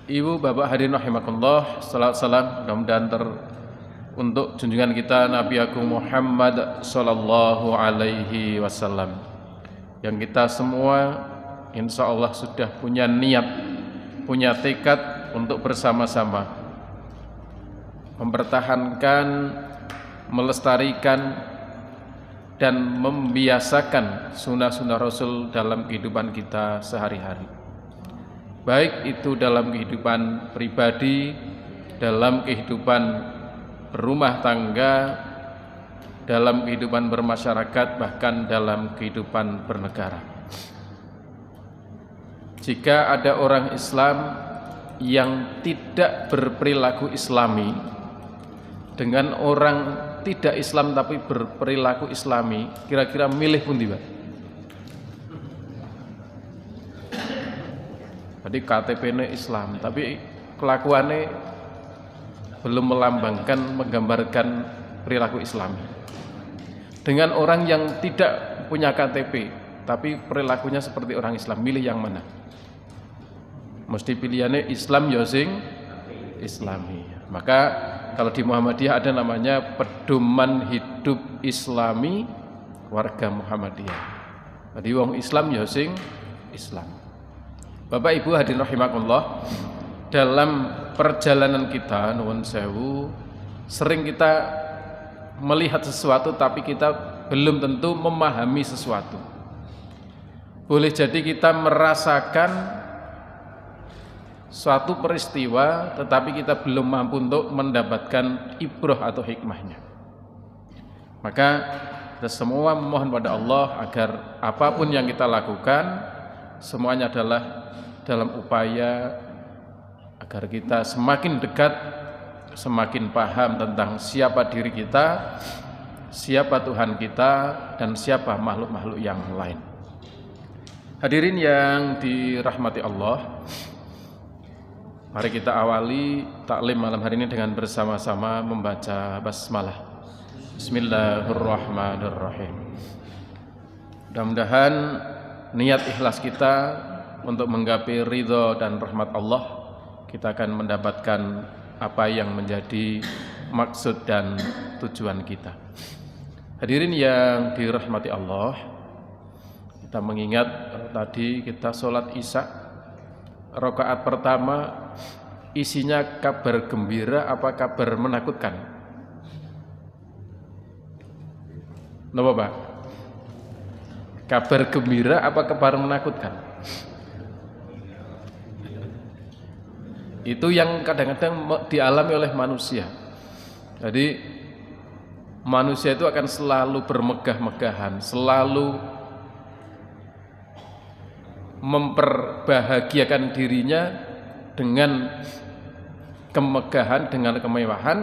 Ibu, bapak hadirin rahimakumullah, salam mudah-mudahan untuk junjungan kita Nabi Agung Muhammad sallallahu alaihi wasallam, yang kita semua insya Allah sudah punya niat, punya tekad untuk bersama-sama mempertahankan, melestarikan dan membiasakan sunnah-sunnah Rasul dalam kehidupan kita sehari-hari, baik itu dalam kehidupan pribadi, dalam kehidupan berumah tangga, dalam kehidupan bermasyarakat, bahkan dalam kehidupan bernegara. Jika ada orang Islam yang tidak berperilaku Islami dengan orang tidak Islam tapi berperilaku Islami, kira-kira milih pundi, Pak? Jadi KTP-nya Islam tapi kelakuannya belum melambangkan, menggambarkan perilaku Islami. Dengan orang yang tidak punya KTP tapi perilakunya seperti orang Islam, milih yang mana? Mesti pilihannya Islam ya sing Islami. Maka kalau di Muhammadiyah ada namanya pedoman hidup Islami warga Muhammadiyah. Jadi wong Islam ya sing Islam. Bapak Ibu hadirin rahimakumullah, dalam perjalanan kita nuwun sewu, sering kita melihat sesuatu tapi kita belum tentu memahami sesuatu. Boleh jadi kita merasakan suatu peristiwa tetapi kita belum mampu untuk mendapatkan ibrah atau hikmahnya. Maka kita semua memohon pada Allah agar apapun yang kita lakukan semuanya adalah dalam upaya agar kita semakin dekat, semakin paham tentang siapa diri kita, siapa Tuhan kita, dan siapa makhluk-makhluk yang lain. Hadirin yang dirahmati Allah, mari kita awali taklim malam hari ini dengan bersama-sama membaca basmalah. Bismillahirrahmanirrahim. Mudah-mudahan niat ikhlas kita untuk menggapai ridho dan rahmat Allah, kita akan mendapatkan apa yang menjadi maksud dan tujuan kita. Hadirin yang dirahmati Allah, kita mengingat tadi kita sholat Isya, rakaat pertama isinya kabar gembira apa kabar menakutkan? Napa Pak? Kabar gembira apa kabar menakutkan? Itu yang kadang-kadang dialami oleh manusia. Jadi manusia itu akan selalu bermegah-megahan, selalu memperbahagiakan dirinya dengan kemegahan, dengan kemewahan,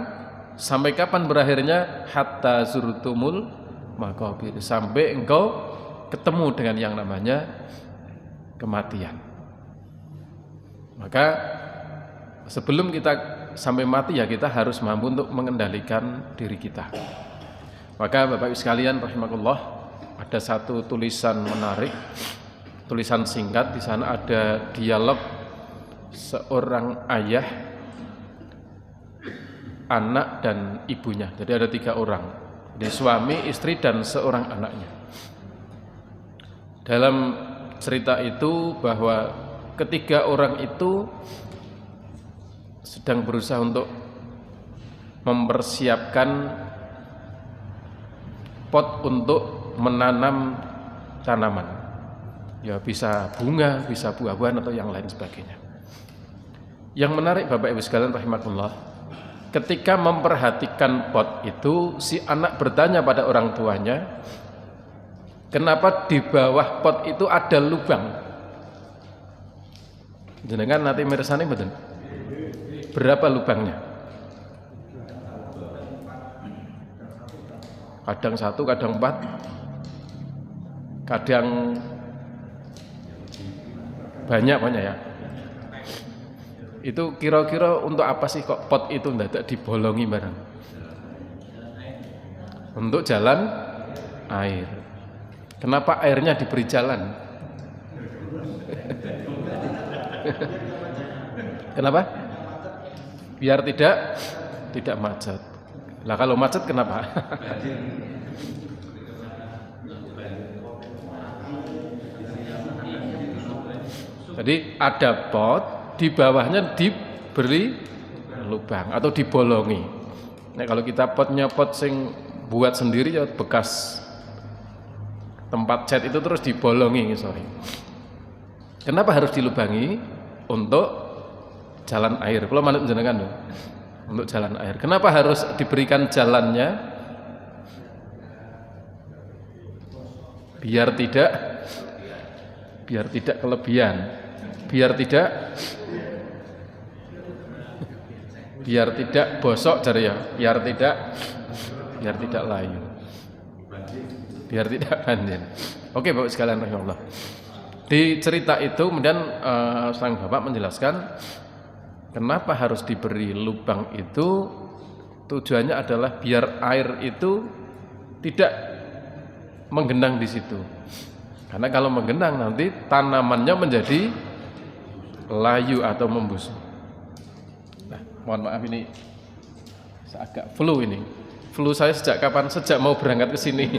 sampai kapan berakhirnya? Hatta zurtumul maqabir, sampai engkau ketemu dengan yang namanya kematian. Maka sebelum kita sampai mati ya kita harus mampu untuk mengendalikan diri kita. Maka Bapak Ibu sekalian rahimakumullah, ada satu tulisan menarik, tulisan singkat. Di sana ada dialog seorang ayah, anak dan ibunya. Jadi ada 3 orang, jadi suami, istri dan seorang anaknya. Dalam cerita itu bahwa ketiga orang itu sedang berusaha untuk mempersiapkan pot untuk menanam tanaman. Ya bisa bunga, bisa buah-buahan atau yang lain sebagainya. Yang menarik Bapak Ibu sekalian rahimakumullah, ketika memperhatikan pot itu, si anak bertanya pada orang tuanya, kenapa di bawah pot itu ada lubang? Jenengan nanti mirsani mboten? Berapa lubangnya? Kadang 1, kadang 4, kadang banyak ya. Itu kira-kira untuk apa sih kok pot itu tidak dibolongi barang? Untuk jalan air. Kenapa airnya diberi jalan? Kenapa? Biar tidak macet. Lah kalau macet kenapa? Jadi ada pot, di bawahnya diberi lubang atau dibolongi. Nah, kalau kita potnya pot sing buat sendiri ya bekas tempat cat itu terus dibolongi, sorry. Kenapa harus dilubangi? Untuk jalan air. Kalau manut jenengan loh. Untuk jalan air. Kenapa harus diberikan jalannya? Biar tidak kelebihan. Biar tidak bosok jare ya. Biar tidak layu. Biar tidak banjir. Oke, Bapak sekalian rahimallahu. Di cerita itu kemudian sang bapak menjelaskan kenapa harus diberi lubang itu. Tujuannya adalah biar air itu tidak menggenang di situ. Karena kalau menggenang nanti tanamannya menjadi layu atau membusuk. Nah, mohon maaf ini saya agak flu ini. Flu saya sejak kapan? Sejak mau berangkat ke sini.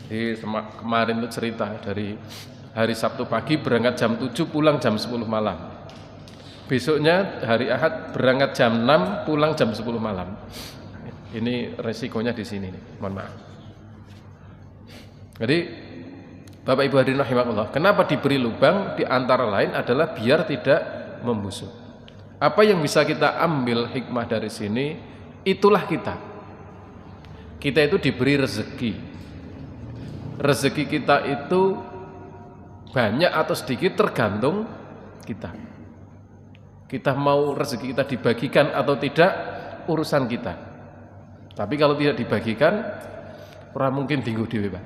Jadi kemarin itu cerita dari hari Sabtu pagi berangkat jam 7 pulang jam 10 malam. Besoknya hari Ahad berangkat jam 6 pulang jam 10 malam. Ini resikonya di sini nih. Mohon maaf. Jadi Bapak Ibu hadirin rahimakumullah, kenapa diberi lubang? Di antara lain adalah biar tidak membusuk. Apa yang bisa kita ambil hikmah dari sini? Itulah kita. Kita itu diberi rezeki. Rezeki kita itu banyak atau sedikit tergantung kita. Kita mau rezeki kita dibagikan atau tidak, urusan kita. Tapi kalau tidak dibagikan, ora mungkin tinggu dhewe, Pak.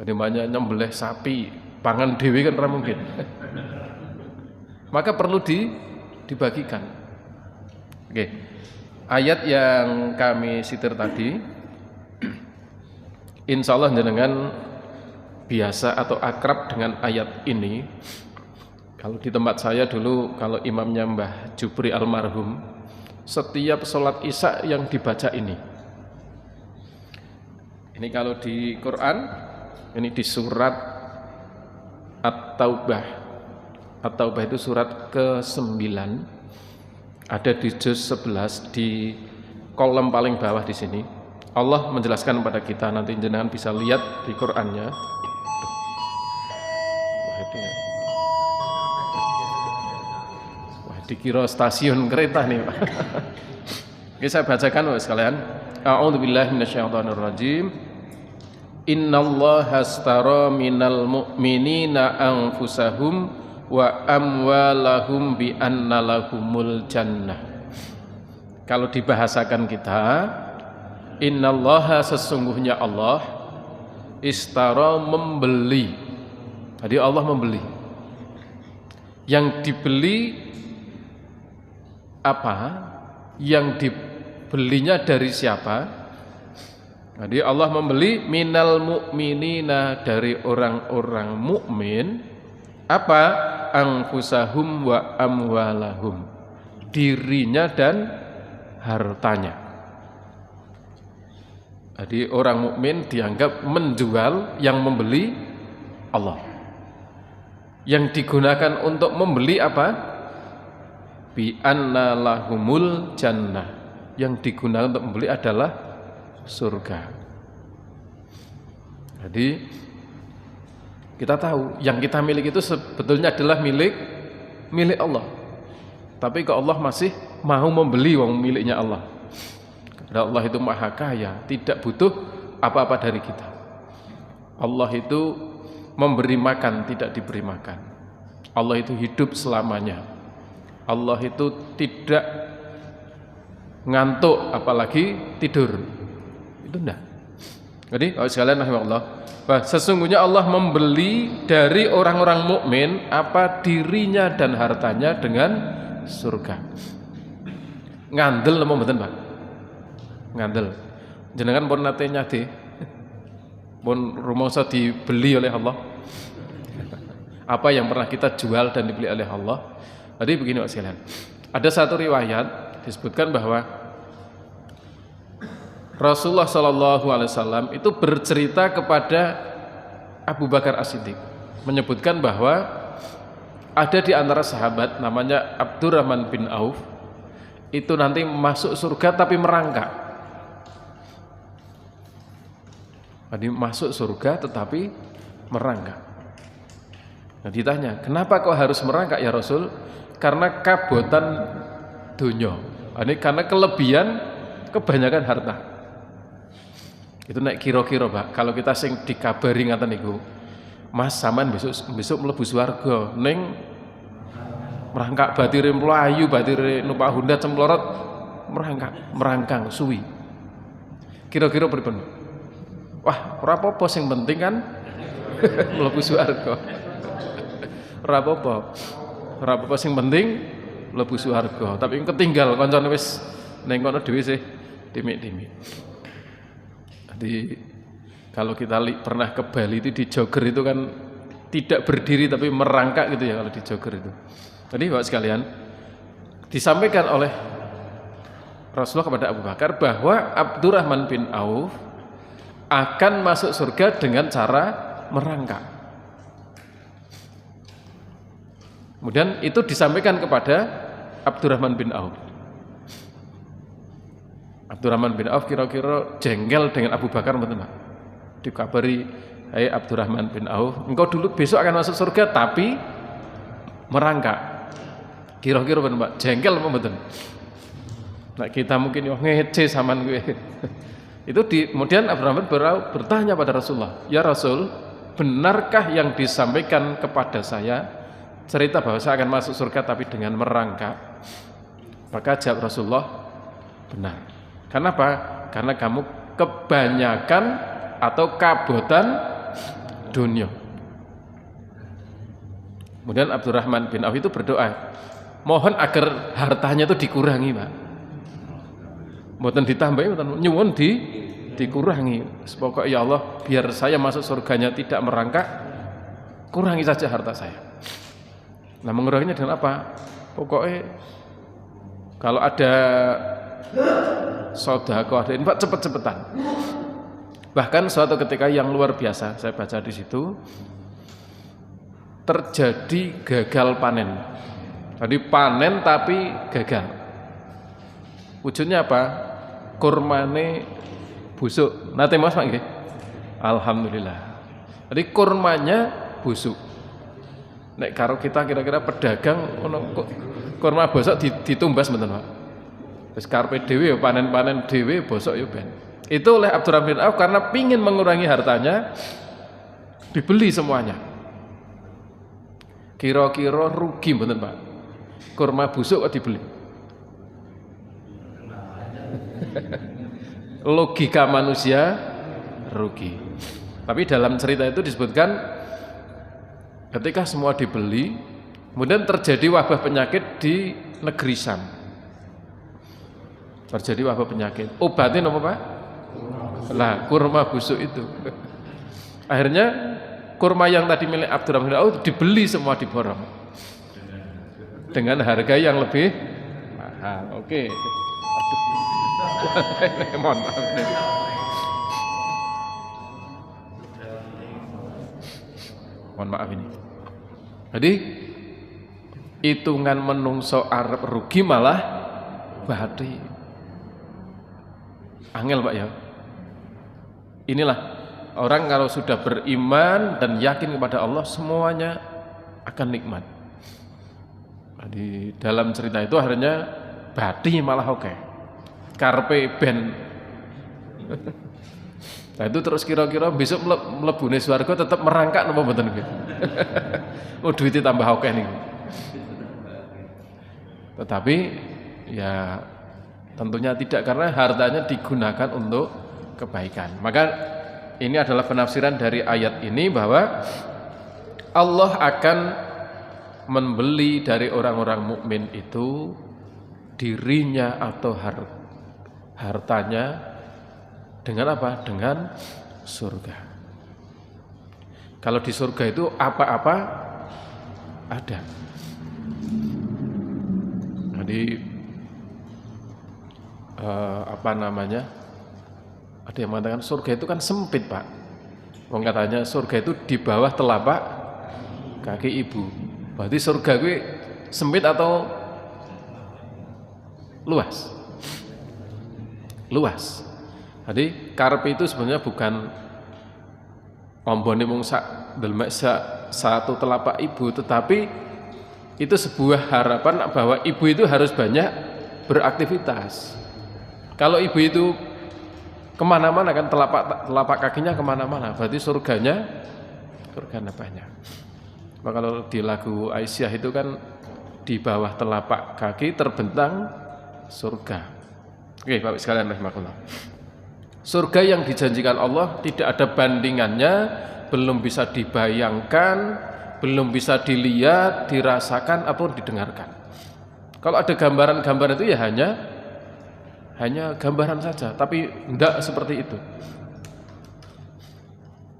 Jadi banyak nyembelih sapi, pangan dhewe kan ora mungkin. Maka perlu dibagikan. Oke. Ayat yang kami sitir tadi, insya Allah jenengan biasa atau akrab dengan ayat ini. Kalau di tempat saya dulu, kalau imamnya Mbah Jupri almarhum, setiap sholat isya yang dibaca ini. Ini kalau di Quran, ini di surat At-Taubah. At-Taubah itu surat ke-9. Ada di juz 11 di kolom paling bawah di sini. Allah menjelaskan kepada kita, nanti jenengan bisa lihat di Qur'annya. Wah, dikira stasiun kereta nih, Pak. Oke, saya bacakan Bapak sekalian. A'udzubillahi minasyaitonirrajim. Innallaha astara minal mu'minina anfusahum wa amwalahum bi anna lahumul jannah. Kalau dibahasakan kita, innallaha sesungguhnya Allah istara membeli. Jadi Allah membeli. Yang dibeli apa? Yang dibelinya dari siapa? Jadi Allah membeli minal mu'minina dari orang-orang mukmin apa? Anfusahum wa amwalahum, dirinya dan hartanya. Jadi orang mukmin dianggap menjual, yang membeli Allah. Yang digunakan untuk membeli apa? Bi anna lahumul jannah. Yang digunakan untuk membeli adalah surga. Jadi kita tahu yang kita miliki itu sebetulnya adalah milik Allah. Tapi kok Allah masih mau membeli wong miliknya Allah. Karena Allah itu maha kaya, tidak butuh apa-apa dari kita. Allah itu memberi makan, tidak diberi makan. Allah itu hidup selamanya. Allah itu tidak ngantuk apalagi tidur. Itu enggak. Jadi kalau sekalian rahimakumullah, sesungguhnya Allah membeli dari orang-orang mukmin apa? Dirinya dan hartanya dengan surga. Ngandel apa mboten, Pak? Ngandel. Jenengan pun nate nyade. Pun rumangsa dibeli oleh Allah. apa yang pernah kita jual dan dibeli oleh Allah. Jadi begini Pak sekalian, ada satu riwayat disebutkan bahwa Rasulullah SAW itu bercerita kepada Abu Bakar As-Siddiq, menyebutkan bahwa ada di antara sahabat namanya Abdurrahman bin Auf, itu nanti masuk surga tapi merangkak. Jadi masuk surga tetapi merangkak. Nah ditanya, kenapa kau harus merangkak ya Rasul? Karena kabotan dunya. Ini karena kelebihan kebanyakan harta. Itu naik kira-kira Pak, kalau kita sing dikabari ngaten niku, Mas sampean besok mlebu swarga ning merangkak batire mlayu, batire numpak Honda cemplorot merangkang suwi. Kira-kira pripun? Wah, ora apa-apa sing penting kan mlebu swarga. Ora apa-apa. Ora apa-apa sing penting mlebu swarga. Tapi ketinggal kancane wis ning kono dhewe sih dimik-dimik. Jadi kalau kita pernah ke Bali itu di jogger itu kan tidak berdiri tapi merangkak gitu ya kalau di jogger itu. Jadi Bapak sekalian, disampaikan oleh Rasulullah kepada Abu Bakar bahwa Abdurrahman bin Auf akan masuk surga dengan cara merangkak. Kemudian itu disampaikan kepada Abdurrahman bin Auf. Abdurrahman bin Auf kira-kira jengkel dengan Abu Bakar betul Pak. Dikabari, "Hai Abdurrahman bin Auf, engkau dulu besok akan masuk surga tapi merangkak." Kira-kira betul Pak, jengkel apa betul? Nah, kita mungkin ngece saman gue. Itu kemudian Abdurrahman bertanya pada Rasulullah, "Ya Rasul, benarkah yang disampaikan kepada saya cerita bahwa saya akan masuk surga tapi dengan merangkak?" Maka jawab Rasulullah, "Benar." Kenapa? Karena kamu kebanyakan atau kabotan dunia. Kemudian Abdurrahman bin Auf itu berdoa, mohon agar hartanya itu dikurangi Pak. Mboten ditambahi, mboten nyuwun dikurangi. Pokoknya ya Allah, biar saya masuk surganya tidak merangkak, kurangi saja harta saya. Nah, menguranginya dengan apa? Pokoknya kalau ada sedekah, ada infak cepet-cepetan. Bahkan suatu ketika yang luar biasa, saya baca di situ terjadi gagal panen. Jadi panen tapi gagal. Wujudnya apa? Kurmane busuk. Nate Mas Pak nggih? Alhamdulillah. Jadi kurmanya busuk. Nek karo kita kira-kira pedagang ono kurma bosok ditumbas mboten Pak. Wis karepe dhewe panen-panen dhewe bosok ya ben. Itu oleh Abdurrahman bin Auf karena pingin mengurangi hartanya dibeli semuanya. Kira-kira rugi mboten Pak? Kurma busuk kok dibeli. Logika manusia rugi. Tapi dalam cerita itu disebutkan ketika semua dibeli, kemudian terjadi wabah penyakit di negeri Syam. Terjadi wabah penyakit. Obatnya apa Pak? Lah, kurma busuk itu. Akhirnya kurma yang tadi milik Abdurrahman bin Auf dibeli semua diborong dengan harga yang lebih mahal. Oke. Mohon maaf. Mohon maaf ini. Jadi hitungan menungso arep rugi malah badi. Angel Pak ya. Inilah orang kalau sudah beriman dan yakin kepada Allah semuanya akan nikmat. Di dalam cerita itu akhirnya badi malah oke. Karpe ben. Nah itu terus kira-kira besok mlebune swarga tetap merangkak napa mboten nggih. Oh duitnya tambah oke niku. Tetapi ya tentunya tidak, karena hartanya digunakan untuk kebaikan. Maka ini adalah penafsiran dari ayat ini bahwa Allah akan membeli dari orang-orang mukmin itu dirinya atau hartanya dengan apa? Dengan surga. Kalau di surga itu apa-apa ada. Jadi apa namanya? Ada yang mengatakan surga itu kan sempit, Pak. Wong katanya surga itu di bawah telapak kaki ibu. Berarti surga gue sempit atau luas? Luas. Jadi karep itu sebenarnya bukan ombone mung sak delmek satu telapak ibu, tetapi itu sebuah harapan bahwa ibu itu harus banyak beraktivitas. Kalau ibu itu kemana-mana kan telapak kakinya kemana-mana, berarti surganya banyak. Maka kalau di lagu Aisyah itu kan di bawah telapak kaki terbentang surga. Oke, Bapak sekalian rahimakumullah. Surga yang dijanjikan Allah tidak ada bandingannya, belum bisa dibayangkan, belum bisa dilihat, dirasakan ataupun didengarkan. Kalau ada gambaran-gambaran itu ya hanya gambaran saja, tapi tidak seperti itu.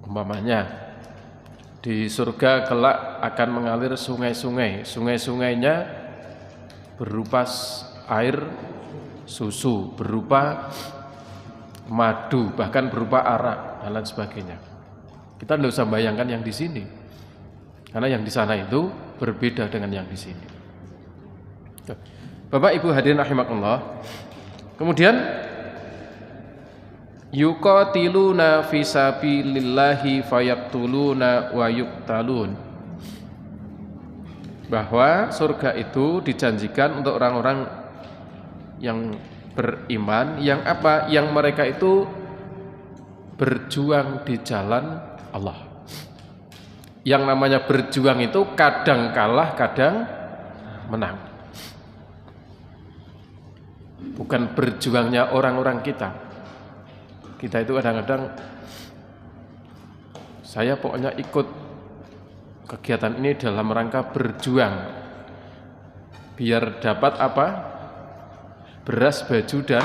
Umpamanya di surga kelak akan mengalir sungai-sungai, sungai-sungainya berupa air susu, berupa madu, bahkan berupa arak dan lain sebagainya. Kita tidak usah bayangkan yang di sini, karena yang di sana itu berbeda dengan yang di sini. Bapak Ibu hadirin rahimakumullah. Kemudian yuqatiluna fi sabilillahi fayaqtuluna wa yuqtalun. Bahwa surga itu dijanjikan untuk orang-orang yang beriman, yang apa? Yang mereka itu berjuang di jalan Allah. Yang namanya berjuang itu kadang kalah, kadang menang. Bukan berjuangnya orang-orang kita. Kita itu kadang-kadang saya pokoknya ikut kegiatan ini dalam rangka berjuang biar dapat apa? Beras, baju, dan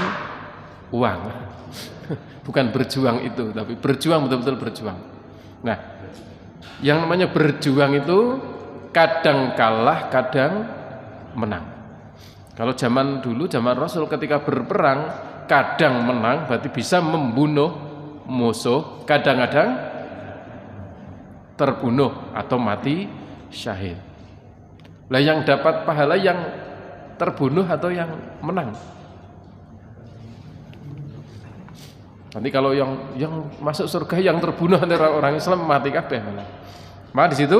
uang. Bukan berjuang itu, tapi berjuang, betul-betul berjuang. Nah, yang namanya berjuang itu kadang kalah, kadang menang. Kalau zaman dulu, zaman Rasul ketika berperang, kadang menang, berarti bisa membunuh musuh, kadang-kadang terbunuh atau mati syahid. Lah yang dapat pahala yang terbunuh atau yang menang? Nanti kalau yang masuk surga yang terbunuh antara orang Islam mati kabeh malah. Maka di situ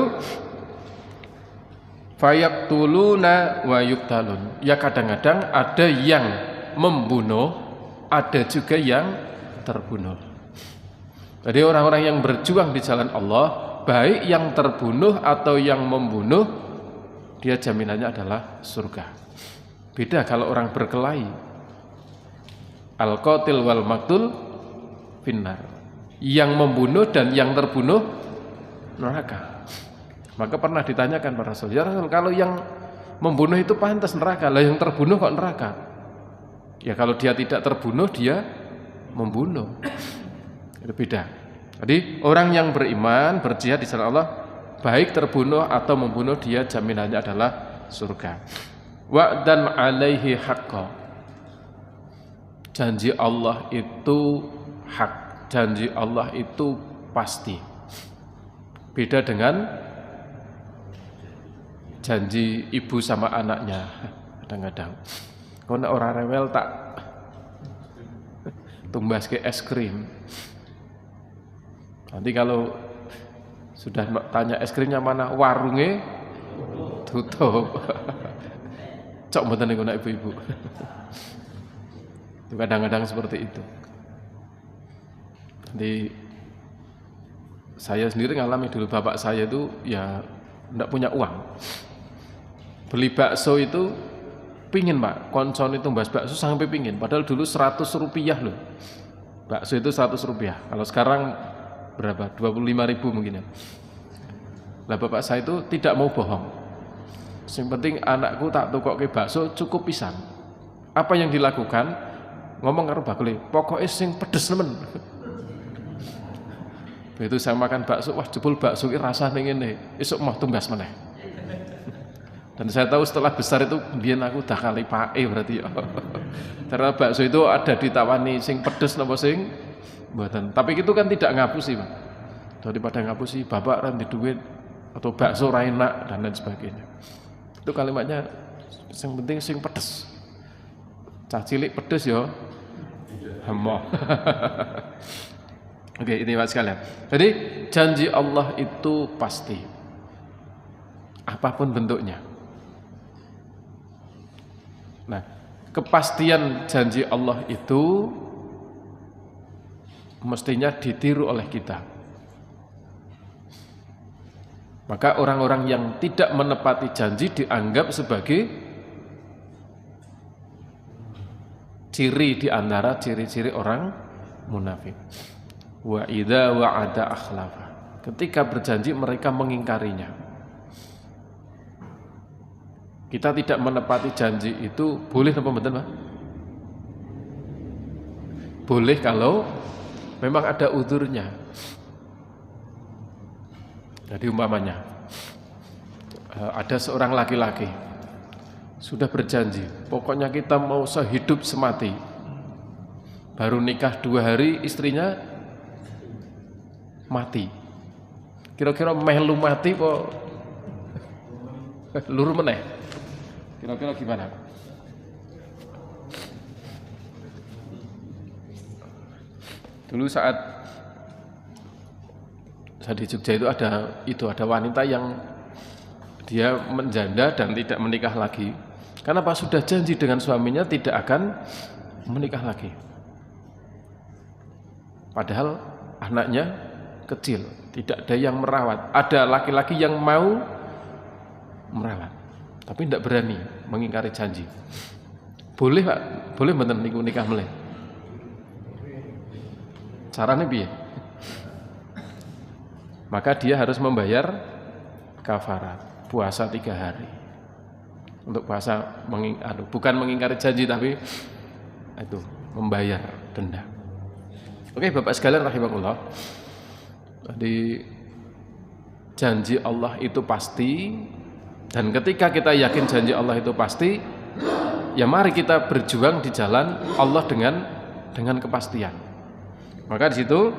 fayaqtuluna wa yuqtalun. Ya kadang-kadang ada yang membunuh, ada juga yang terbunuh. Jadi orang-orang yang berjuang di jalan Allah, baik yang terbunuh atau yang membunuh, dia jaminannya adalah surga. Beda kalau orang berkelahi. Al-qatil wal maqtul finnar. Yang membunuh dan yang terbunuh neraka. Maka pernah ditanyakan para Rasul, ya Rasul, kalau yang membunuh itu pantas neraka, lah yang terbunuh kok neraka? Ya kalau dia tidak terbunuh, dia membunuh. Itu beda. Jadi orang yang beriman, berjihad di jalan Allah, baik terbunuh atau membunuh, dia jaminannya adalah surga. Wa'dan 'alaihi haqqan. Janji Allah itu hak, janji Allah itu pasti. Beda dengan janji ibu sama anaknya. Kadang-kadang kalau nek ora rewel tak tumbas ke es krim. Nanti kalau sudah tanya es krimnya mana, warungnya tutup. Cok mboten niku nek ibu-ibu. Itu kadang-kadang seperti itu. Jadi saya sendiri ngalami dulu, bapak saya itu ya enggak punya uang. Beli bakso itu pingin Pak, koncon itu mbas bakso sampai pingin. Padahal dulu 100 rupiah loh. Bakso itu 100 rupiah. Kalau sekarang berapa? 25.000 mungkin ya. Lah bapak saya itu tidak mau bohong. Yang penting anakku tak tukokke bakso cukup pisang. Apa yang dilakukan? Ngomong karo bakule, pokoknya sing pedes nemen. Begitu saya makan bakso, wah jebul bakso iki rasane ngene, esuk mah tumbas meneh. Dan saya tahu setelah besar itu biyen aku dah kali pae berarti ya. Karena bakso itu ada ditawani sing pedes napa sing mboten. Tapi itu kan tidak ngapusi, Pak. Daripada ngapusi bapak ra ndek duit atau bakso ra enak dan lain sebagainya. Itu kalimatnya yang penting sing pedes. Cah cilik pedes ya. Hemo. Oke, ini Pak sekalian. Jadi janji Allah itu pasti. Apapun bentuknya. Nah, kepastian janji Allah itu mestinya ditiru oleh kita. Maka orang-orang yang tidak menepati janji dianggap sebagai ciri di antara ciri-ciri orang munafik. Wa idza wa'ada akhlafa. Ketika berjanji mereka mengingkarinya. Kita tidak menepati janji itu boleh apa betul, Pak? Boleh kalau memang ada uzurnya. Jadi umpamanya ada seorang laki-laki sudah berjanji, pokoknya kita mau sehidup semati. Baru nikah 2 hari istrinya mati. Kira-kira melu mati kok luru meneh. Kira-kira gimana? Dulu saat saya di Jogja itu ada wanita yang dia menjanda dan tidak menikah lagi. Karena pas sudah janji dengan suaminya tidak akan menikah lagi. Padahal anaknya kecil, tidak ada yang merawat. Ada laki-laki yang mau merawat, tapi tidak berani mengingkari janji. Boleh, Pak? Boleh mboten niku nikah meleh? Caranya piye? Maka dia harus membayar kafarat, puasa 3 hari. Untuk puasa bukan mengingkari janji tapi itu membayar denda. Oke, Bapak sekalian rahimakumullah. Jadi janji Allah itu pasti, dan ketika kita yakin janji Allah itu pasti, ya mari kita berjuang di jalan Allah dengan kepastian. Maka di situ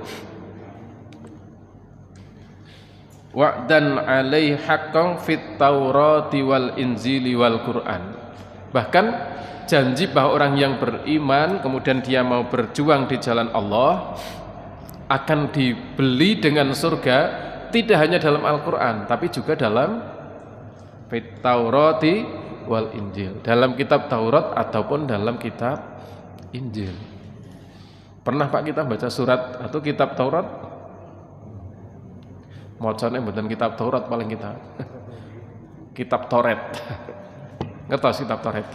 wa'dan 'alaihi haqqan fit Taurati wal Injili wal Qur'an. Bahkan janji bahwa orang yang beriman kemudian dia mau berjuang di jalan Allah akan dibeli dengan surga, tidak hanya dalam Al-Qur'an tapi juga dalam fit Taurati wal Injil, dalam kitab Taurat ataupun dalam kitab Injil. Pernah Pak kita baca surat atau kitab Taurat? Mocone mboten kitab Taurat paling kita. Kitab Toret. Ngertos kitab Toret?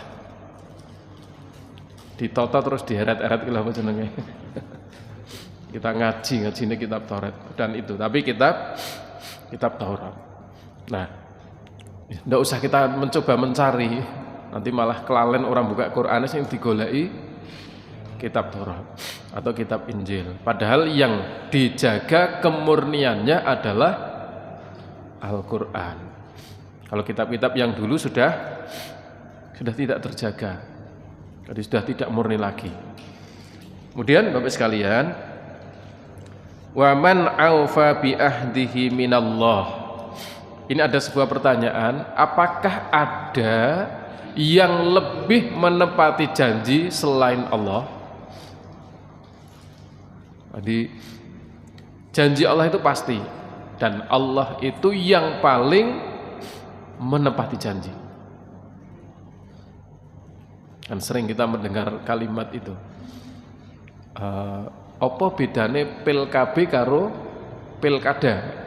Ditata terus diheret-heret kula apa jenenge. Kita ngajine kitab Taurat dan itu, tapi kitab Taurat. Nah, ndak usah kita mencoba mencari, nanti malah kelalen orang buka Qur'an sing digoleki kitab Taurat atau kitab Injil. Padahal yang dijaga kemurniannya adalah Al-Qur'an. Kalau kitab-kitab yang dulu sudah tidak terjaga, jadi sudah tidak murni lagi. Kemudian Bapak sekalian, wa man aufa bi ahdihi minallah. Ini ada sebuah pertanyaan, apakah ada yang lebih menepati janji selain Allah? Jadi janji Allah itu pasti, dan Allah itu yang paling menepati janji. Kan sering kita mendengar kalimat itu. Apa bedane PKB karo pilkada?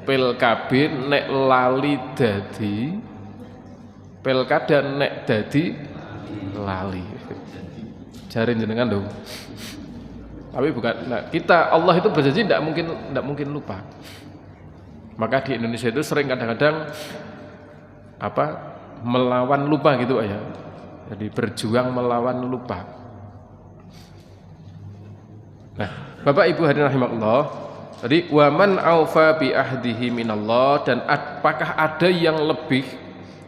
PKB nek lali dadi, pilkada nek dadi lali. Jare jenengan lho. Tapi bukan. Nah, kita Allah itu berjanji tidak mungkin lupa. Maka di Indonesia itu sering kadang-kadang melawan lupa gitu ya. Jadi berjuang melawan lupa. Nah, Bapak Ibu hadirin rahimakumullah, jadi wa man aufa bi ahdihi minallah, dan apakah ada yang lebih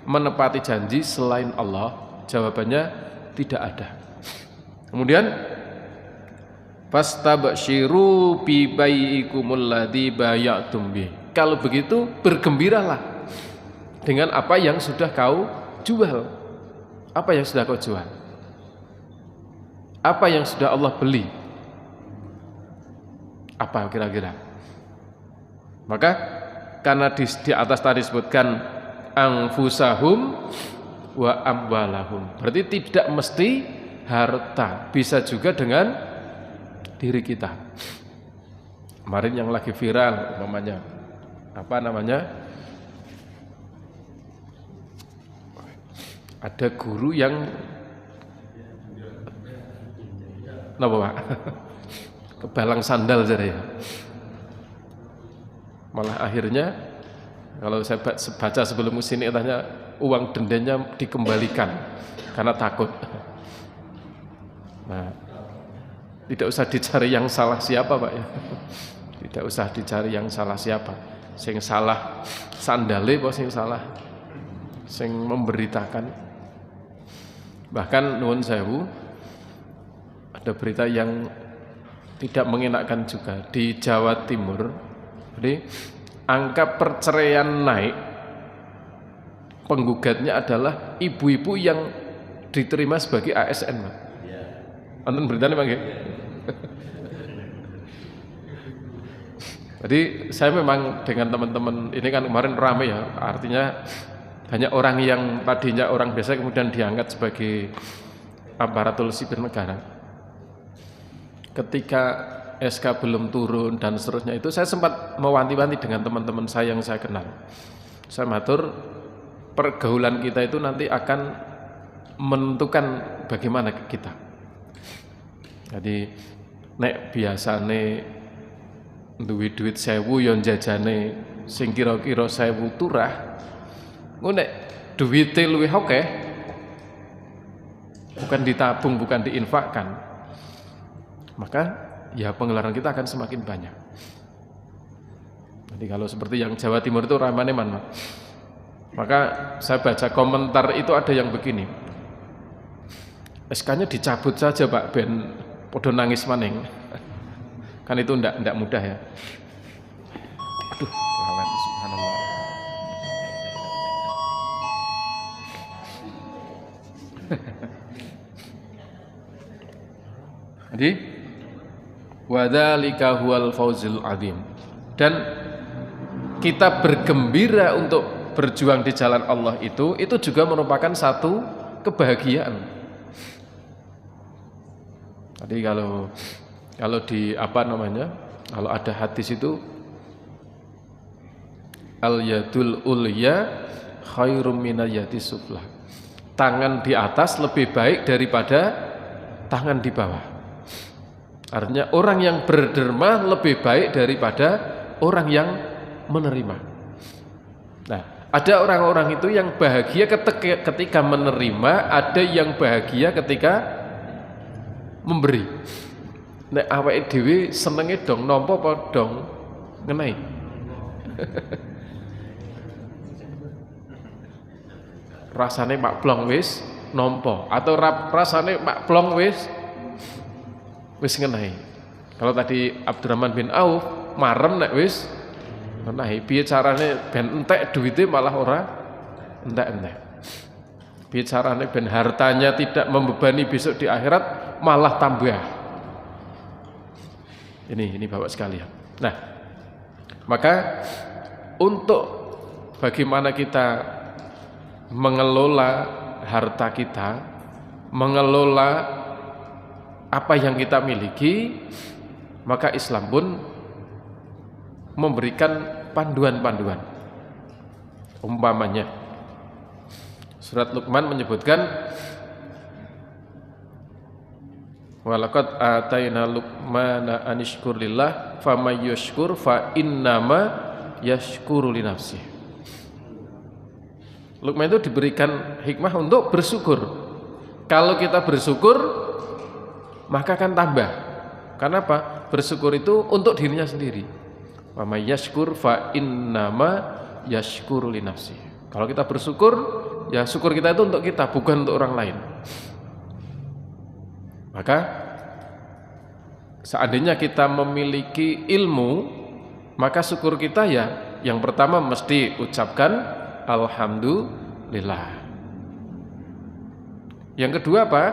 menepati janji selain Allah? Jawabannya tidak ada. Kemudian fastabsyiru bi bai'ikumul ladzi bay'atum bih. Kalau begitu bergembiralah dengan apa yang sudah kau jual. Apa yang sudah kau jual? Apa yang sudah Allah beli? Apa kira-kira? Maka karena di atas tadi disebutkan anfusahum wa amwalahum, berarti tidak mesti harta, bisa juga dengan diri kita. Kemarin yang lagi viral umpamanya apa namanya, ada guru yang apa Pak? Kebalang sandal saja ya. Malah akhirnya kalau saya baca sebelum kesini katanya uang dendanya dikembalikan karena takut. Nah, tidak usah dicari yang salah siapa Pak ya. Tidak usah dicari yang salah siapa. Sing salah sandale apa sing salah sing memberitakan. Bahkan nuwun sewu, ada berita yang tidak mengenakan juga di Jawa Timur. Jadi angka perceraian naik, penggugatnya adalah ibu-ibu yang diterima sebagai ASN, Pak. Nonton beritanya Pak? Jadi saya memang dengan teman-teman ini kan kemarin ramai ya, artinya banyak orang yang tadinya orang biasa kemudian diangkat sebagai aparatur sipil negara. Ketika SK belum turun dan seterusnya itu, saya sempat mewanti-wanti dengan teman-teman saya yang saya kenal. Saya matur, pergaulan kita itu nanti akan menentukan bagaimana kita. Jadi nek biasane duwe duit 1000 yo jajane sing kira-kira 1000 turah. Ngono nek duwite luwih akeh, bukan ditabung, bukan diinfakkan, maka ya pengeluaran kita akan semakin banyak. Jadi kalau seperti yang Jawa Timur itu ramane man. Maka saya baca komentar itu ada yang begini, SK-nya dicabut saja Pak, ben podo nangis maning. Kan itu ndak mudah ya. Aduh, lawan subhanallah. Jadi wadzalika huwal fauzul azim, dan kita bergembira untuk berjuang di jalan Allah itu juga merupakan satu kebahagiaan. Tadi kalau di apa namanya, kalau ada hadis itu al yadul ulya khairum minal yadis sufla, tangan di atas lebih baik daripada tangan di bawah. Artinya orang yang berderma lebih baik daripada orang yang menerima. Nah, ada orang-orang itu yang bahagia ketika menerima, ada yang bahagia ketika memberi. Nek awake dhewe senenge dong nampa apa dong ngenai. Rasane mak plong wis nampa, atau rasane mak plong wis ngenai. Kalau tadi Abdurrahman bin Auf marem nek wis ngenai, piye carane ben entek duwite malah ora entek-entek. Piye carane ben hartanya tidak membebani besok di akhirat malah tambah. Ini Bapak sekalian. Nah, maka untuk bagaimana kita mengelola harta kita, mengelola apa yang kita miliki, maka Islam pun memberikan panduan-panduan. Umpamanya surat Luqman menyebutkan walaqad atayna Luqmana anishkur lillah famay yashkur fa innama yashkuru li nafsi. Luqman itu diberikan hikmah untuk bersyukur. Kalau kita bersyukur maka akan tambah. Karena apa? Bersyukur itu untuk dirinya sendiri. Wa may yashkur fa innama yashkuru li nafsi. Kalau kita bersyukur, ya syukur kita itu untuk kita, bukan untuk orang lain. Maka seandainya kita memiliki ilmu, maka syukur kita ya yang pertama mesti ucapkan alhamdulillah. Yang kedua apa?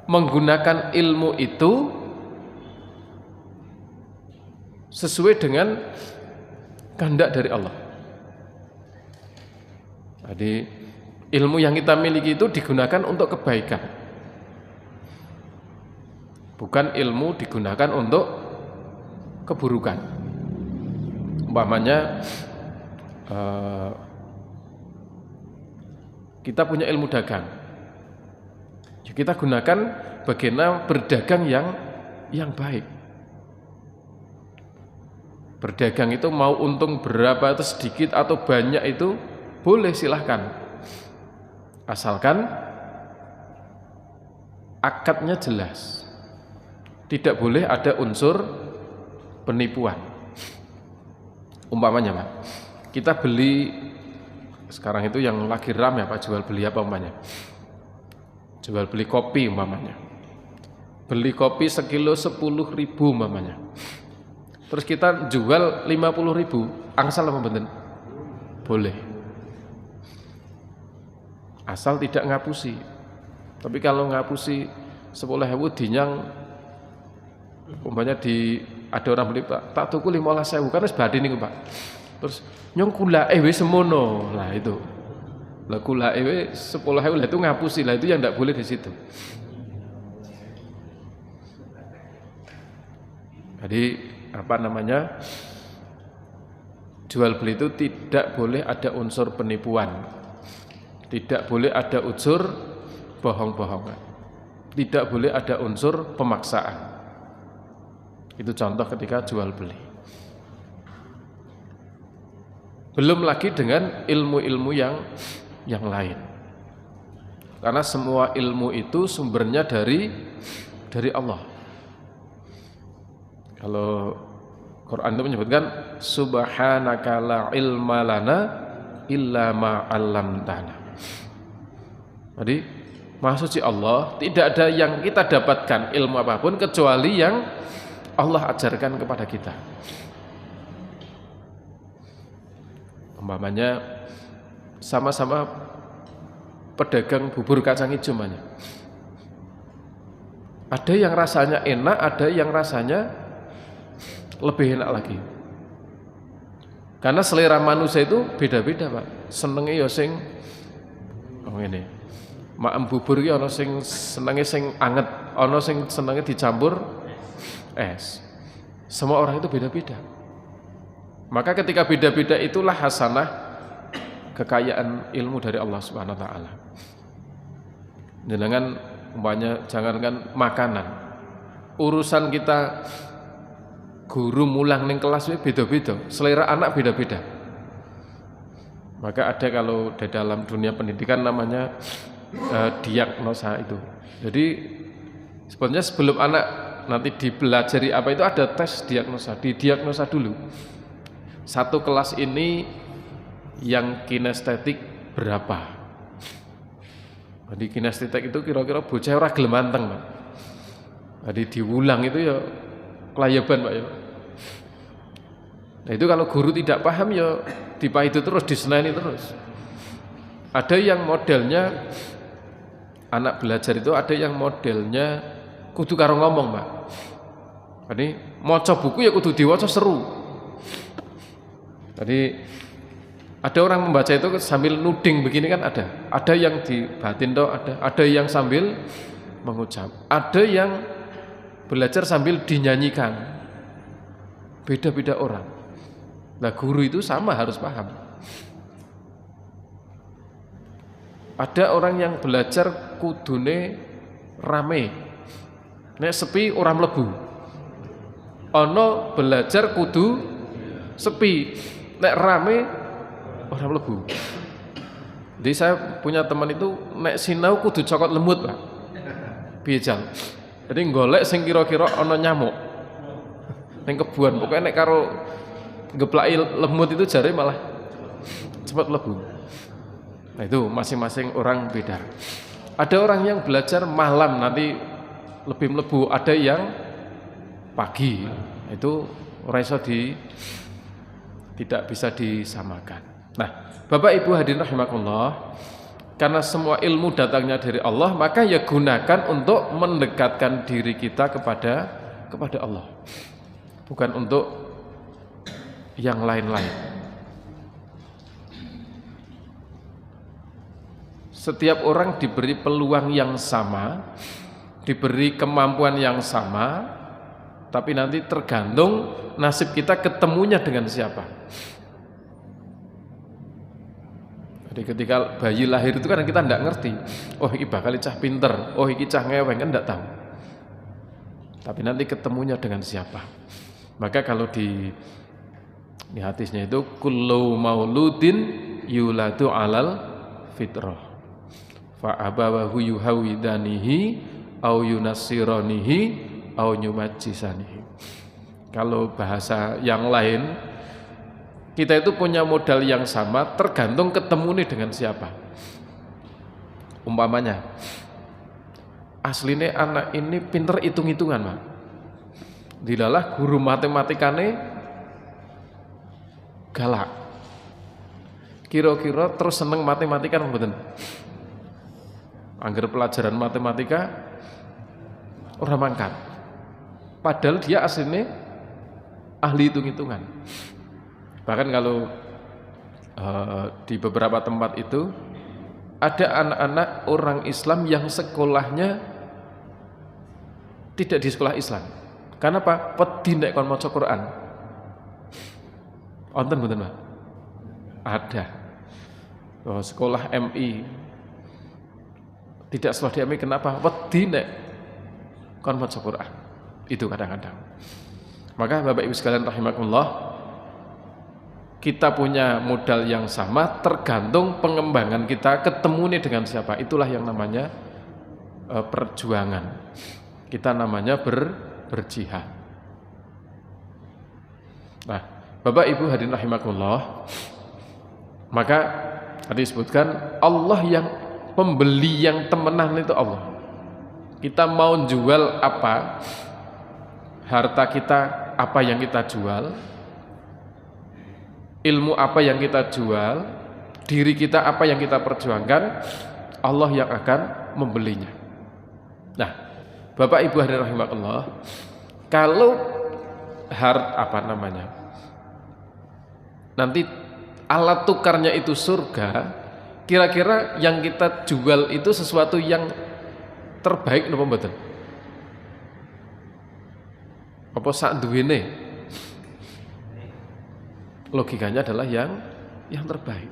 Menggunakan ilmu itu sesuai dengan kehendak dari Allah. Jadi ilmu yang kita miliki itu digunakan untuk kebaikan, bukan ilmu digunakan untuk keburukan. Umpamanya kita punya ilmu dagang, ya kita gunakan bagaimana berdagang yang baik. Berdagang itu mau untung berapa atau sedikit atau banyak itu boleh, silahkan, asalkan akadnya jelas, tidak boleh ada unsur penipuan. Umpamanya Pak, kita beli sekarang itu yang lagi ramai Pak, jual beli apa umpamanya, jual beli kopi umpamanya, beli kopi sekilo 10.000 umpamanya, terus kita jual 50.000, angsal apa mboten? Boleh, asal tidak ngapusi. Tapi kalau ngapusi 10.000 dinyang, umpamanya ada orang beli, Pak, tak tuku 15.000 kan wis badhe niku Pak. Terus nyong kulake wis semono. Lah itu. Lah kulake wis 10.000 lah itu ngapusi, lah itu yang tidak boleh di situ. Jadi apa namanya? Jual beli itu tidak boleh ada unsur penipuan. Tidak boleh ada unsur bohong-bohongan. Tidak boleh ada unsur pemaksaan. Itu contoh ketika jual beli. Belum lagi dengan ilmu-ilmu yang lain. Karena semua ilmu itu sumbernya dari Allah. Kalau Quran itu menyebutkan subhanaka la ilma lana illa ma 'allamtana. Jadi Maha Suci Allah, tidak ada yang kita dapatkan ilmu apapun kecuali yang Allah ajarkan kepada kita. Umpamanya sama-sama pedagang bubur kacang hijau namanya. Ada yang rasanya enak, ada yang rasanya lebih enak lagi. Karena selera manusia itu beda-beda, Pak. Senenge ya sing ngene. Maem bubur iki ana sing senenge sing anget, ana sing senenge dicampur es. Semua orang itu beda-beda. Maka ketika beda-beda itulah hasanah kekayaan ilmu dari Allah Subhanahu wa taala. Jangan umpamanya jangankan makanan. Urusan kita guru mulang ning kelas beda-beda, selera anak beda-beda. Maka ada kalau di dalam dunia pendidikan namanya diagnosa itu. Jadi sebenarnya sebelum anak nanti dipelajari apa itu ada tes diagnosa, didiagnosa dulu. Satu kelas ini yang kinestetik berapa? Jadi kinestetik itu kira-kira bocah ora gelem anteng, Pak. Jadi diulang itu ya kelayaban, Pak ya. Nah itu kalau guru tidak paham ya dipaidu terus, diseneni terus. Ada yang modelnya anak belajar itu ada yang modelnya kudu karo ngomong, Pak. Jadi maca buku ya kudu diwaca seru. Jadi ada orang membaca itu sambil nuding begini kan ada. Ada yang dibatin toh ada yang sambil mengucap. Ada yang belajar sambil dinyanyikan. Beda-beda orang. Nah, guru itu sama harus paham. Ada orang yang belajar kudune rame. Nek sepi ora mlebu. Ana belajar kudu sepi. Nek rame ora mlebu. Jadi saya punya teman itu nek sinau kudu cokot lemut, Pak. Piye jal? Jadi golek sing kira-kira ana nyamuk ning kebun. Pokoknya nek karo geplaki lemut itu jare malah cepat lebu. Nah itu masing-masing orang beda. Ada orang yang belajar malam nanti lebih melebu, ada yang pagi. Itu tidak bisa disamakan. Nah, Bapak Ibu hadirin rahimakumullah, karena semua ilmu datangnya dari Allah, maka ya gunakan untuk mendekatkan diri kita kepada Allah. Bukan untuk yang lain-lain. Setiap orang diberi peluang yang sama, diberi kemampuan yang sama, tapi nanti tergantung nasib kita ketemunya dengan siapa. Jadi ketika bayi lahir itu kan kita tidak ngerti, oh ini bakal cah pinter, oh ini cah ngeweng, kan tidak tahu. Tapi nanti ketemunya dengan siapa. Maka kalau di hadisnya itu kullu mauludin yuladu alal fitrah fa abawahu yuhawidanihi au yunassiranihi au nyumajjisanihi. Kalau bahasa yang lain, kita itu punya modal yang sama, tergantung ketemu nih dengan siapa. Umpamanya aslinya anak ini pinter hitung-hitungan, Pak. Dilalah guru matematikane galak. Kira-kira terus seneng matematika mboten? Angger pelajaran matematika ora mangkat. Padahal dia aslinya ahli hitung-hitungan. Bahkan kalau di beberapa tempat itu ada anak-anak orang Islam yang sekolahnya tidak di sekolah Islam. Karena apa? Wedi nek kon maca Quran. Wonten mboten, Pak? Ada. Sekolah MI. Tidak sekolah di MI kenapa? Wedi nek kon maca Quran. Itu kadang-kadang. Maka Bapak Ibu sekalian rahimakumullah, kita punya modal yang sama, tergantung pengembangan kita ketemu nih dengan siapa. Itulah yang namanya perjuangan. Kita namanya berjihad. Nah, Bapak Ibu hadirin rahimakumullah, maka tadi disebutkan Allah yang pembeli yang temenan itu Allah. Kita mau jual apa, harta kita apa yang kita jual, ilmu apa yang kita jual, diri kita apa yang kita perjuangkan, Allah yang akan membelinya. Nah, Bapak Ibu hadirin rahimakumullah, kalau nanti alat tukarnya itu surga, kira-kira yang kita jual itu sesuatu yang terbaik napa mboten? Apa sak duwene? Logikanya adalah yang terbaik.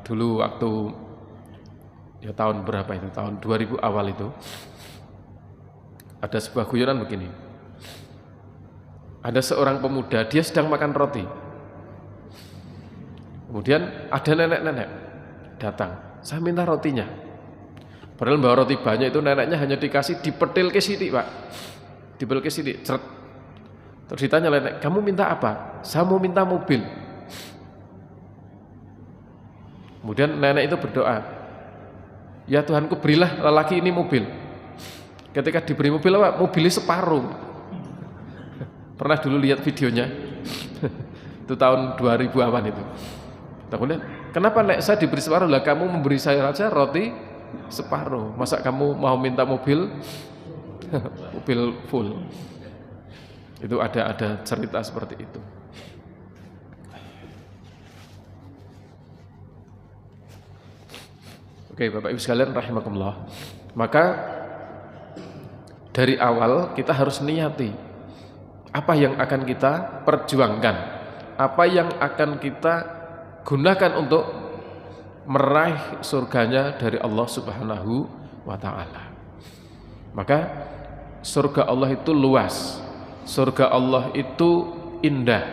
Dulu waktu tahun berapa itu? Tahun 2000 awal itu ada sebuah guyonan begini. Ada seorang pemuda, dia sedang makan roti. Kemudian ada nenek-nenek datang, saya minta rotinya. Padahal bawa roti banyak itu, neneknya hanya dikasih dipetil ke sini, Pak. Dipetil ke sini, ceret. Terus ditanya nenek, kamu minta apa? Saya mau minta mobil. Kemudian nenek itu berdoa, ya Tuhanku berilah lelaki ini mobil. Ketika diberi mobil, Pak, mobilnya separuh. Pernah dulu lihat videonya? Itu tahun 2000-an itu. Kemudian, kenapa nek saya diberi separuh, lah kamu memberi saya saja roti separuh, masa kamu mau minta mobil mobil full? Itu ada cerita seperti itu. Oke, Bapak Ibu sekalian rahimakumullah, maka dari awal kita harus niyati apa yang akan kita perjuangkan, apa yang akan kita gunakan untuk meraih surganya dari Allah Subhanahu wa ta'ala. Maka surga Allah itu luas, surga Allah itu indah.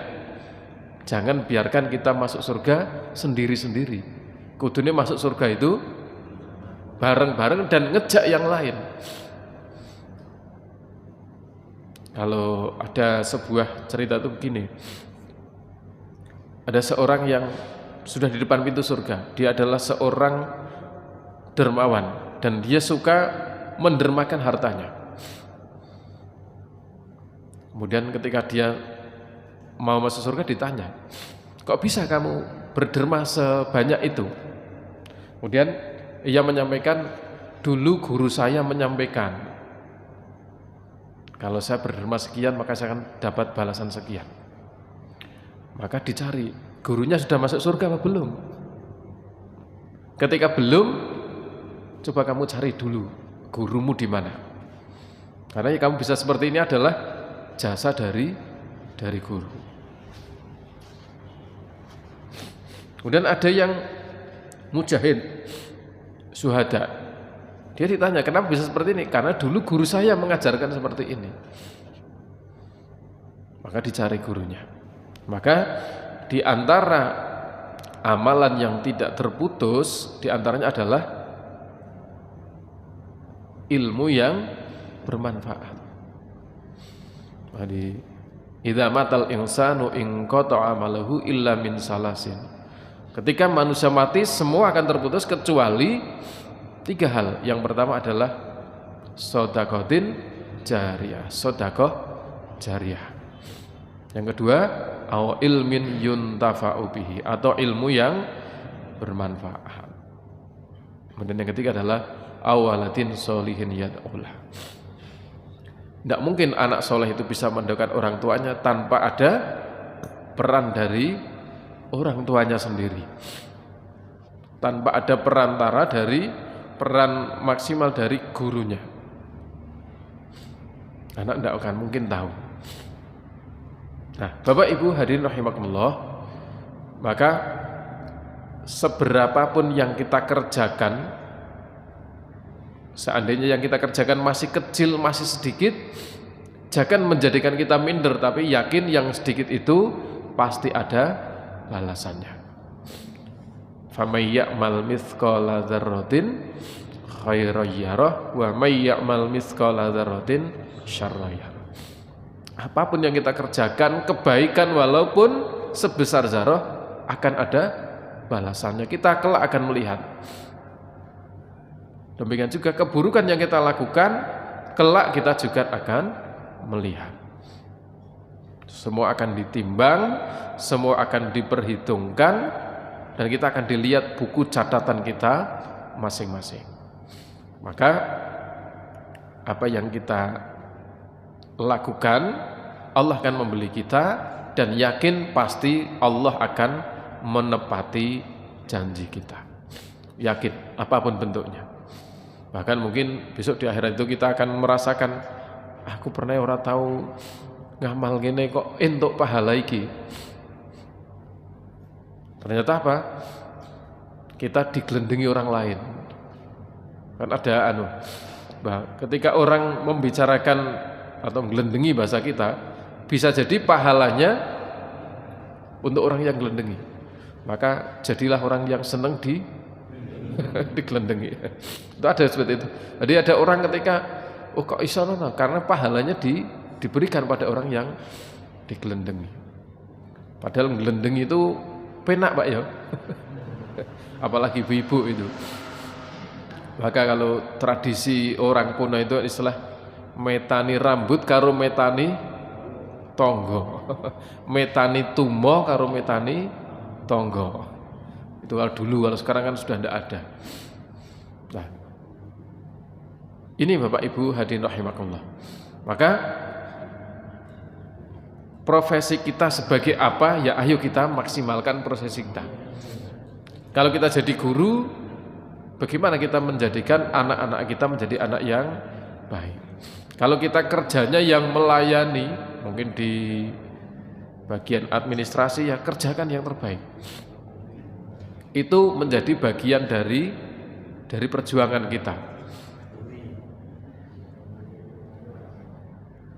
Jangan biarkan kita masuk surga sendiri-sendiri. Kudune masuk surga itu bareng-bareng dan ngejak yang lain. Kalau ada sebuah cerita itu begini, ada seorang yang sudah di depan pintu surga. Dia adalah seorang dermawan dan dia suka mendermakan hartanya. Kemudian ketika dia mau masuk surga ditanya, kok bisa kamu berderma sebanyak itu? Kemudian ia menyampaikan, dulu guru saya menyampaikan, kalau saya berderma sekian maka saya akan dapat balasan sekian. Maka dicari, gurunya sudah masuk surga apa belum? Ketika belum, coba kamu cari dulu gurumu di mana. Karena kamu bisa seperti ini adalah jasa dari guru. Kemudian ada yang mujahid, syuhada. Dia ditanya, kenapa bisa seperti ini? Karena dulu guru saya mengajarkan seperti ini. Maka dicari gurunya. Maka di antara amalan yang tidak terputus, di antaranya adalah ilmu yang bermanfaat. Jadi, idza matal insanu in qata'a amalahu illa min salasin. Ketika manusia mati, semua akan terputus kecuali 3 hal. Yang pertama adalah shadaqatin jariyah, sedekah jariyah. Yang kedua, au ilmin yuntafa'u bihi, atau ilmu yang bermanfaat. Kemudian yang ketiga adalah awalatin sholihin yad'ulah. Tidak mungkin anak soleh itu bisa mendekat orang tuanya tanpa ada peran dari orang tuanya sendiri, tanpa ada perantara dari peran maksimal dari gurunya. Anak tidak akan mungkin tahu. Nah, Bapak Ibu hadirin rahimakumullah, maka seberapapun yang kita kerjakan, seandainya yang kita kerjakan masih kecil, masih sedikit, jangan menjadikan kita minder, tapi yakin yang sedikit itu pasti ada balasannya. Faman ya'mal mithqala dzarratin khairan yarah wa may ya'mal mithqala dzarratin syarran yarah. Apapun yang kita kerjakan, kebaikan walaupun sebesar zarah akan ada balasannya. Kita kelak akan melihat. Demikian juga keburukan yang kita lakukan, kelak kita juga akan melihat. Semua akan ditimbang, semua akan diperhitungkan, dan kita akan dilihat buku catatan kita masing-masing. Maka apa yang kita lakukan, Allah akan membeli kita, dan yakin pasti Allah akan menepati janji kita. Yakin apapun bentuknya. Bahkan mungkin besok di akhirat itu kita akan merasakan, aku pernah ora tahu ngamal gini kok entuk pahala iki. Ternyata apa? Kita digelendengi orang lain. Kan ada ketika orang membicarakan atau menggelendengi bahasa kita, bisa jadi pahalanya untuk orang yang gelendengi. Maka jadilah orang yang senang digelendengi. Itu ada seperti itu. Jadi ada orang ketika, oh kok iso no? Karena pahalanya diberikan pada orang yang digelendengi. Padahal menggelendengi itu penak Pak ya. Apalagi ibu-ibu itu. Maka kalau tradisi orang kuno itu istilah metani rambut karo metani tonggo. Metani tumo karo metani tonggo. Itu kalau dulu, kalau sekarang kan sudah tidak ada. Nah, ini Bapak Ibu hadirin rahimakumullah. Maka profesi kita sebagai apa, ya ayo kita maksimalkan profesi kita. Kalau kita jadi guru, bagaimana kita menjadikan anak-anak kita menjadi anak yang baik. Kalau kita kerjanya yang melayani, mungkin di bagian administrasi, ya kerjakan yang terbaik. Itu menjadi bagian dari perjuangan kita.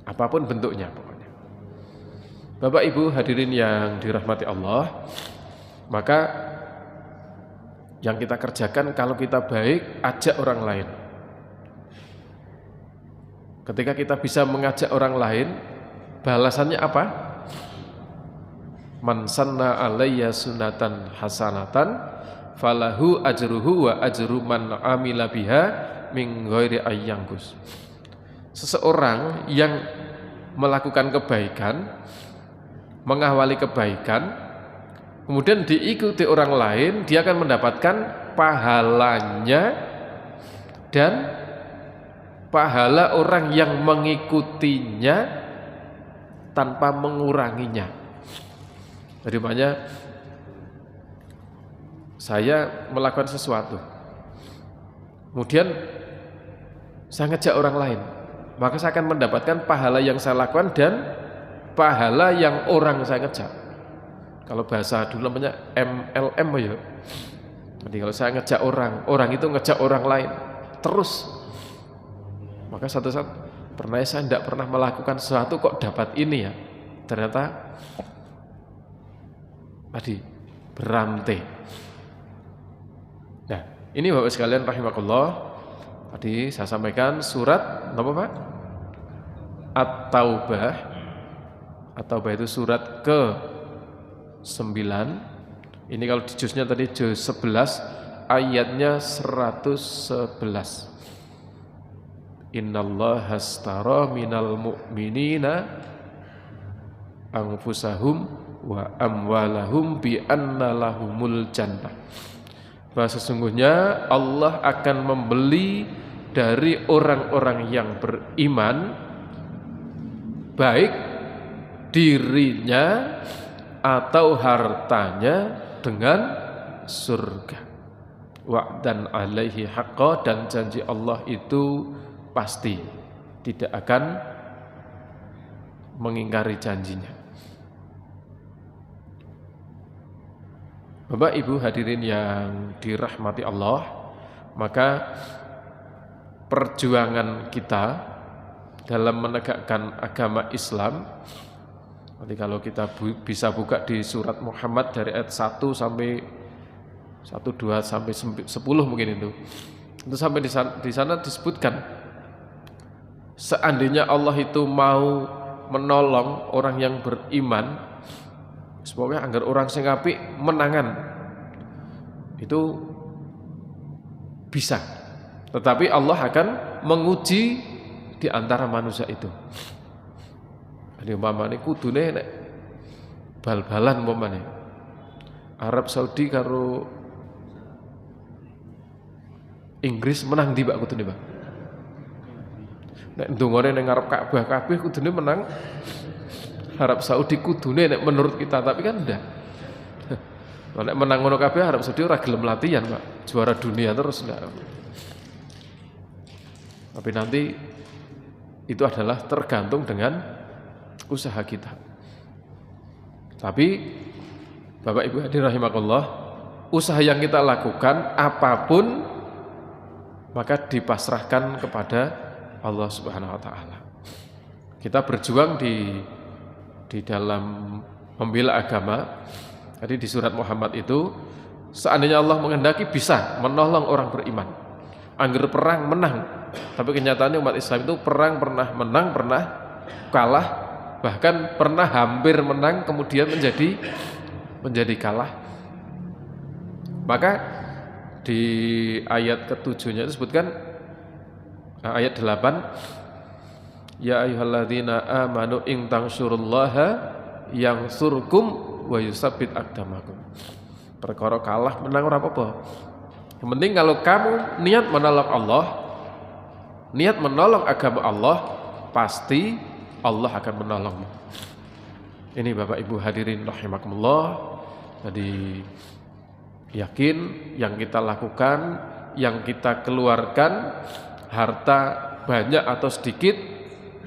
Apapun bentuknya pokoknya. Bapak Ibu hadirin yang dirahmati Allah, maka yang kita kerjakan. Kalau kita baik, ajak orang lain. Ketika kita bisa mengajak orang lain, balasannya apa? Man sanna alayya sunatan hasanatan falahu ajruhu wa ajru man amila biha min ghairi ayyangkus. Seseorang yang melakukan kebaikan, mengawali kebaikan, kemudian diikuti orang lain, dia akan mendapatkan pahalanya dan pahala orang yang mengikutinya tanpa menguranginya. Jadi makanya saya melakukan sesuatu, kemudian saya ngejak orang lain, maka saya akan mendapatkan pahala yang saya lakukan dan pahala yang orang saya ngejak. Kalau bahasa dulu namanya MLM ya. Jadi kalau saya ngejak orang itu ngejak orang lain terus, maka satu saat pernah saya tidak pernah melakukan sesuatu kok dapat ini ya, ternyata tadi berantai. Nah, ini Bapak sekalian rahimakumullah, tadi saya sampaikan surat apa Pak? At-Taubah. At-Taubah itu surat ke-9. Ini kalau di juznya tadi juz 11, ayatnya 111. Innallaha astara minal mu'minina anfusahum wa amwalahum bi anna lahumul jannah. Bahwa sesungguhnya Allah akan membeli dari orang-orang yang beriman baik dirinya atau hartanya dengan surga. Wa'dan alaihi haqqa, dan janji Allah itu pasti, tidak akan mengingkari janjinya. Bapak Ibu hadirin yang dirahmati Allah, maka perjuangan kita dalam menegakkan agama Islam, nanti kalau kita bisa buka di surat Muhammad dari ayat 1 sampai 1, 2 sampai 10 mungkin itu sampai di sana disebutkan, seandainya Allah itu mau menolong orang yang beriman, supaya agar orang sing apik menangan, itu bisa. Tetapi Allah akan menguji di antara manusia itu. Jadi umpamane kudune nek bal-balan umpamane Arab Saudi karo Inggris menang di Pak kudune Pak. Nek ndongone ning ngarep Ka'bah kabeh kudune menang Arab Saudi kudune nek menurut kita, tapi kan enggak. Nek menang ngono kabeh Arab Saudi ora gelem latihan, Pak. Juara dunia terus enggak. Tapi nanti itu adalah tergantung dengan usaha kita. Tapi Bapak Ibu hadirin rahimakumullah, usaha yang kita lakukan apapun maka dipasrahkan kepada Allah Subhanahu wa taala. Kita berjuang di dalam membela agama. Tadi di surat Muhammad itu, seandainya Allah menghendaki bisa menolong orang beriman. Angger perang menang, tapi kenyataannya umat Islam itu perang pernah menang, pernah kalah, bahkan pernah hampir menang kemudian menjadi kalah. Maka di ayat ke-7-nya disebutkan, ayat 8, ya ayyuhalladzina amanu in tansurullaha yansurkum wa yusabbit aqdamakum. Perkara kalah menang ora apa-apa. Yang penting kalau kamu niat menolong Allah, niat menolong agama Allah, pasti Allah akan menolongmu. Ini Bapak Ibu hadirin rahimakumullah. Jadi yakin yang kita lakukan, yang kita keluarkan, harta banyak atau sedikit,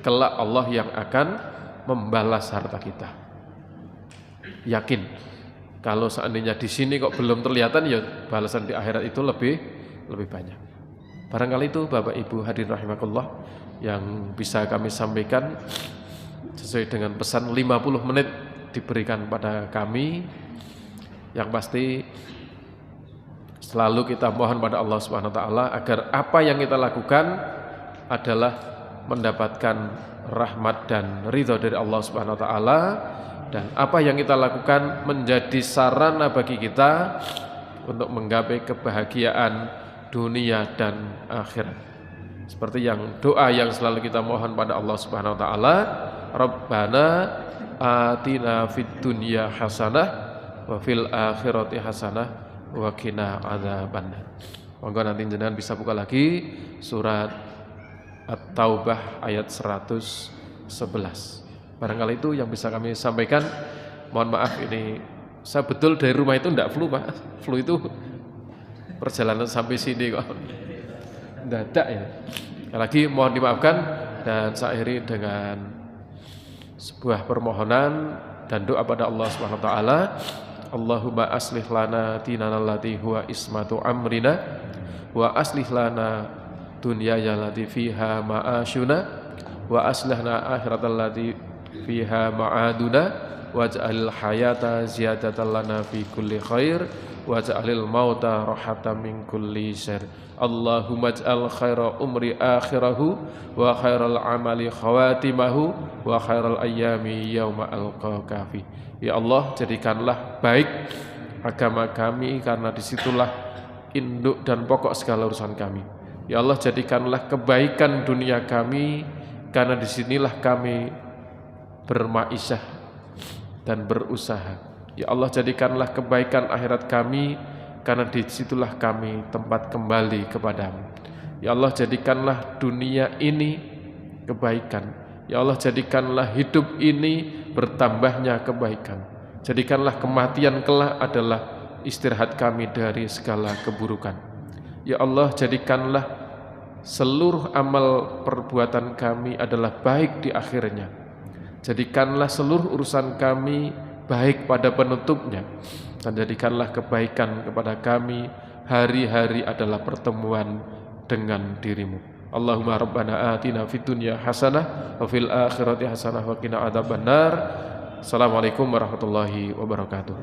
kelak Allah yang akan membalas harta kita. Yakin. Kalau seandainya di sini kok belum terlihatan, ya balasan di akhirat itu lebih banyak. Barangkali itu Bapak Ibu hadirin rahimakumullah yang bisa kami sampaikan sesuai dengan pesan 50 menit diberikan pada kami. Yang pasti Selalu kita mohon pada Allah Subhanahu wa taala agar apa yang kita lakukan adalah mendapatkan rahmat dan ridha dari Allah Subhanahu wa taala, dan apa yang kita lakukan menjadi sarana bagi kita untuk menggapai kebahagiaan dunia dan akhirat. Seperti yang doa yang selalu kita mohon pada Allah Subhanahu wa taala, Rabbana atina fid dunya hasanah wa fil akhirati hasanah wa qina adzabannar. Monggo nanti jenengan bisa buka lagi surat At-Taubah ayat 111. Barangkali itu yang bisa kami sampaikan. Mohon maaf, ini saya betul dari rumah itu enggak flu, Pak. Flu itu perjalanan sampai sini kok dadak ya. Sekali lagi mohon dimaafkan, dan saya akhiri dengan sebuah permohonan dan doa pada Allah Subhanahu wa taala. Allahumma aslih lana dinana allati huwa ismatu amrina wa aslih lana dunyaya allati fiha ma'asyuna wa aslihna akhiratal lati fiha ma'aduna waj'alil hayata ziyadatan lana fi kulli khair waj'alil mauta rahatan min kulli syarr. Allahumma ij'al khaira umri akhirahu wa khairal amali khawatimahu wa khairal ayyami yauma alqaka fi. Ya Allah, jadikanlah baik agama kami, karena disitulah induk dan pokok segala urusan kami. Ya Allah, jadikanlah kebaikan dunia kami, karena disinilah kami bermaisah dan berusaha. Ya Allah, jadikanlah kebaikan akhirat kami, karena disitulah kami tempat kembali kepadamu. Ya Allah, jadikanlah dunia ini kebaikan. Ya Allah, jadikanlah hidup ini bertambahnya kebaikan. Jadikanlah kematian kelak adalah istirahat kami dari segala keburukan. Ya Allah, jadikanlah seluruh amal perbuatan kami adalah baik di akhirnya. Jadikanlah seluruh urusan kami baik pada penutupnya, dan jadikanlah kebaikan kepada kami hari-hari adalah pertemuan dengan dirimu. Allahumma rabbana atina fid dunya hasanah wa fil akhirati hasanah wa qina adzabannar. Assalamualaikum warahmatullahi wabarakatuh.